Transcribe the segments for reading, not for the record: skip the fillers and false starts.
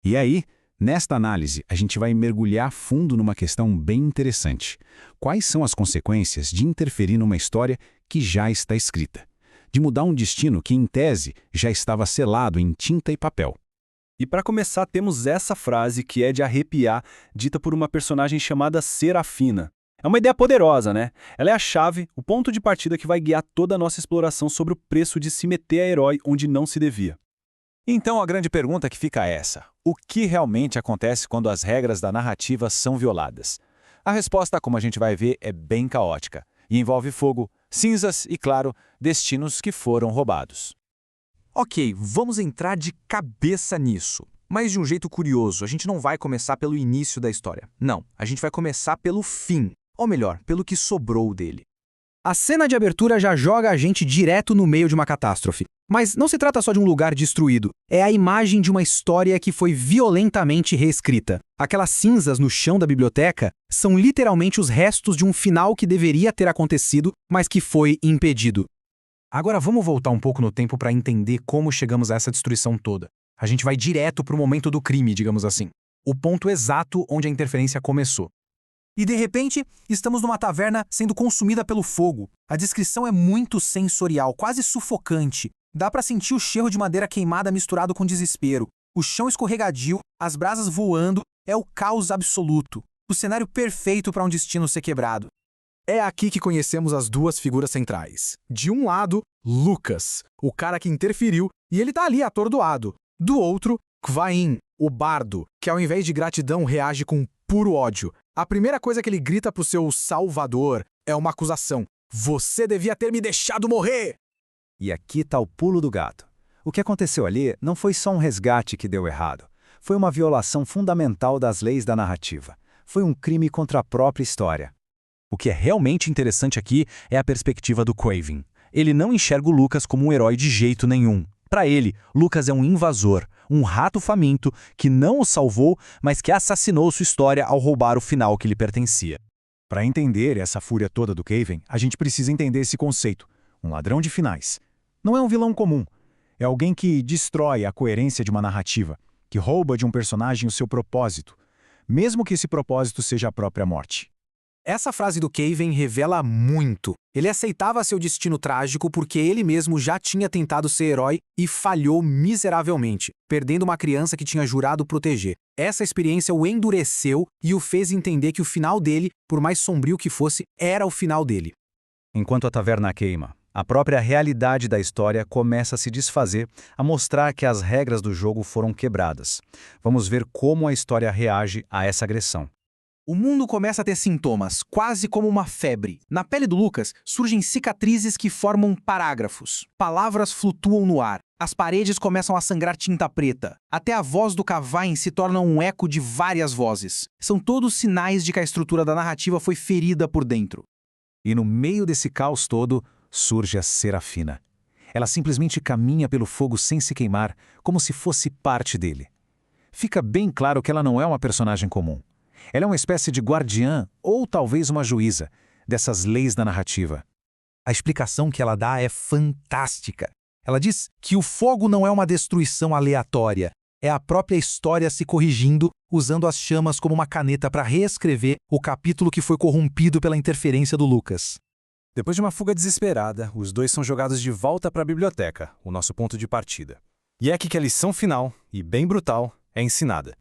E aí, nesta análise, a gente vai mergulhar fundo numa questão bem interessante. Quais são as consequências de interferir numa história que já está escrita? De mudar um destino que, em tese, já estava selado em tinta e papel. E para começar, temos essa frase que é de arrepiar, dita por uma personagem chamada Serafina. É uma ideia poderosa, né? Ela é a chave, o ponto de partida que vai guiar toda a nossa exploração sobre o preço de se meter a herói onde não se devia. Então a grande pergunta que fica é essa: o que realmente acontece quando as regras da narrativa são violadas? A resposta, como a gente vai ver, é bem caótica e envolve fogo, cinzas e, claro, destinos que foram roubados. Ok, vamos entrar de cabeça nisso. Mas de um jeito curioso, a gente não vai começar pelo início da história. Não, a gente vai começar pelo fim. Ou melhor, pelo que sobrou dele. A cena de abertura já joga a gente direto no meio de uma catástrofe. Mas não se trata só de um lugar destruído. É a imagem de uma história que foi violentamente reescrita. Aquelas cinzas no chão da biblioteca são literalmente os restos de um final que deveria ter acontecido, mas que foi impedido. Agora vamos voltar um pouco no tempo para entender como chegamos a essa destruição toda. A gente vai direto para o momento do crime, digamos assim. O ponto exato onde a interferência começou. E de repente, estamos numa taverna sendo consumida pelo fogo. A descrição é muito sensorial, quase sufocante. Dá para sentir o cheiro de madeira queimada misturado com desespero. O chão escorregadio, as brasas voando, é o caos absoluto. O cenário perfeito para um destino ser quebrado. É aqui que conhecemos as duas figuras centrais. De um lado, Lucas, o cara que interferiu, e ele tá ali atordoado. Do outro, Kvain, o bardo, que ao invés de gratidão reage com puro ódio. A primeira coisa que ele grita pro seu salvador é uma acusação. Você devia ter me deixado morrer! E aqui está o pulo do gato. O que aconteceu ali não foi só um resgate que deu errado. Foi uma violação fundamental das leis da narrativa. Foi um crime contra a própria história. O que é realmente interessante aqui é a perspectiva do Craven. Ele não enxerga o Lucas como um herói de jeito nenhum. Para ele, Lucas é um invasor, um rato faminto que não o salvou, mas que assassinou sua história ao roubar o final que lhe pertencia. Para entender essa fúria toda do Craven, a gente precisa entender esse conceito. Um ladrão de finais. Não é um vilão comum. É alguém que destrói a coerência de uma narrativa, que rouba de um personagem o seu propósito, mesmo que esse propósito seja a própria morte. Essa frase do Craven revela muito. Ele aceitava seu destino trágico porque ele mesmo já tinha tentado ser herói e falhou miseravelmente, perdendo uma criança que tinha jurado proteger. Essa experiência o endureceu e o fez entender que o final dele, por mais sombrio que fosse, era o final dele. Enquanto a taverna queima, a própria realidade da história começa a se desfazer, a mostrar que as regras do jogo foram quebradas. Vamos ver como a história reage a essa agressão. O mundo começa a ter sintomas, quase como uma febre. Na pele do Lucas, surgem cicatrizes que formam parágrafos. Palavras flutuam no ar. As paredes começam a sangrar tinta preta. Até a voz do Kvain se torna um eco de várias vozes. São todos sinais de que a estrutura da narrativa foi ferida por dentro. E no meio desse caos todo, surge a Serafina. Ela simplesmente caminha pelo fogo sem se queimar, como se fosse parte dele. Fica bem claro que ela não é uma personagem comum. Ela é uma espécie de guardiã, ou talvez uma juíza, dessas leis da narrativa. A explicação que ela dá é fantástica. Ela diz que o fogo não é uma destruição aleatória, é a própria história se corrigindo, usando as chamas como uma caneta para reescrever o capítulo que foi corrompido pela interferência do Lucas. Depois de uma fuga desesperada, os dois são jogados de volta para a biblioteca, o nosso ponto de partida. E é aqui que a lição final, e bem brutal, é ensinada.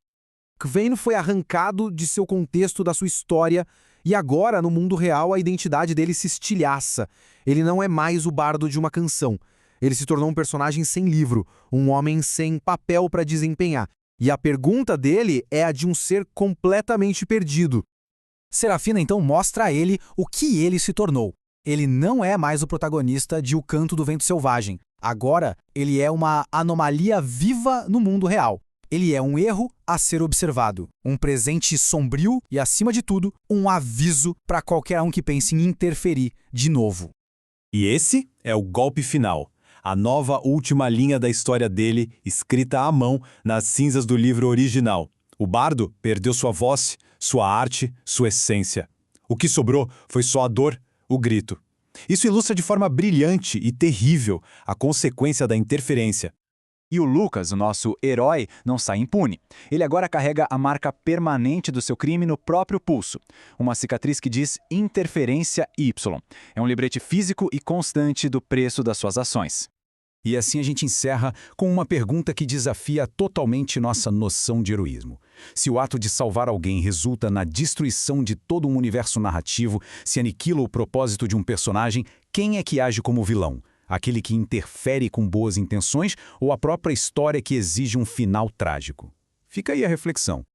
Kvain foi arrancado de seu contexto, da sua história, e agora, no mundo real, a identidade dele se estilhaça. Ele não é mais o bardo de uma canção. Ele se tornou um personagem sem livro, um homem sem papel para desempenhar. E a pergunta dele é a de um ser completamente perdido. Serafina então mostra a ele o que ele se tornou. Ele não é mais o protagonista de O Canto do Vento Selvagem. Agora, ele é uma anomalia viva no mundo real. Ele é um erro a ser observado, um presente sombrio e, acima de tudo, um aviso para qualquer um que pense em interferir de novo. E esse é o golpe final, a nova última linha da história dele, escrita à mão nas cinzas do livro original. O bardo perdeu sua voz, sua arte, sua essência. O que sobrou foi só a dor, o grito. Isso ilustra de forma brilhante e terrível a consequência da interferência. E o Lucas, o nosso herói, não sai impune. Ele agora carrega a marca permanente do seu crime no próprio pulso. Uma cicatriz que diz Interferência Y. É um lembrete físico e constante do preço das suas ações. E assim a gente encerra com uma pergunta que desafia totalmente nossa noção de heroísmo. Se o ato de salvar alguém resulta na destruição de todo um universo narrativo, se aniquila o propósito de um personagem, quem é que age como vilão? Aquele que interfere com boas intenções ou a própria história que exige um final trágico? Fica aí a reflexão.